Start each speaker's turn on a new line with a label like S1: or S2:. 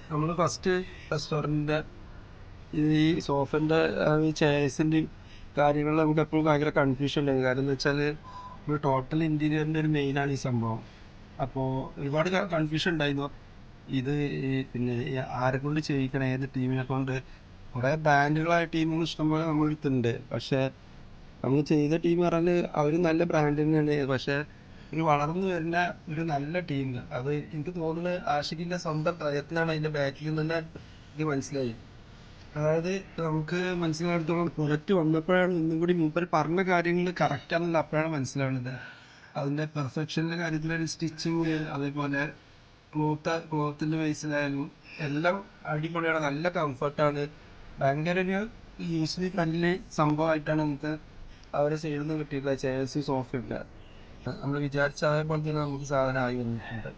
S1: നമ്മൾ ഫസ്റ്റ് റെസ്റ്റോറൻറ്റിൻ്റെ ഈ സോഫൻ്റെ ഈ ചെയർസിൻ്റെയും കാര്യങ്ങളിൽ നമുക്ക് എപ്പോഴും ഭയങ്കര കൺഫ്യൂഷൻ ഉണ്ടായിരുന്നു. കാര്യം എന്ന് വെച്ചാൽ ഒരു ടോട്ടൽ ഇൻറ്റീരിയറിൻ്റെ ഒരു മെയിനാണ് ഈ സംഭവം. അപ്പോൾ ഒരുപാട് കൺഫ്യൂഷൻ ഉണ്ടായിരുന്നു. ഇത് പിന്നെ ആരെ കൊണ്ട് ചെയ്യിക്കണം, ഏത് ടീമിനെ കൊണ്ട്. കുറേ ബ്രാൻഡുകളായ ടീമുകൾ ഇഷ്ടംപോലെ നമ്മുടെ അടുത്തുണ്ട്. പക്ഷേ നമ്മൾ ചെയ്ത ടീം പറഞ്ഞാൽ അവർ നല്ല ബ്രാൻഡ് തന്നെയാണ്. പക്ഷേ ഒരു വളർന്നു വരുന്ന ഒരു നല്ല ടീം, അത് എനിക്ക് തോന്നുന്നത് ആഷിഖിൻ്റെ സ്വന്തം പ്രയത്നമാണ് അതിൻ്റെ ബാക്കിൽ നിന്ന് തന്നെ എനിക്ക് മനസ്സിലായി. അതായത് നമുക്ക് മനസ്സിലായിടത്തോളം പ്രൊഡക്റ്റ് വന്നപ്പോഴാണ് ഒന്നും കൂടി മൂപ്പർ പറഞ്ഞ കാര്യങ്ങൾ കറക്റ്റാണെന്ന് അപ്പോഴാണ് മനസ്സിലാവുന്നത്. അതിൻ്റെ പെർഫെക്ഷൻ്റെ കാര്യത്തിലൊരു സ്റ്റിച്ചിങ്, അതേപോലെ ക്ലോത്തിൻ്റെ ബേസിലായാലും എല്ലാം അടിപൊളിയാണ്. നല്ല കംഫർട്ടാണ്. ഭയങ്കര ഒരു യൂസ്ലി ഫ്രണ്ട്ലി സംഭവമായിട്ടാണ് നമുക്ക് അവരെ സൈഡിൽ നിന്ന് കിട്ടിയിട്ടുള്ളത്. ചെയർസ് സോഫയൊക്കെ നമ്മൾ വിചാരിച്ച അതേപോലെ തന്നെ നമുക്ക് സാധനം ആയി വന്നിട്ടുണ്ട്.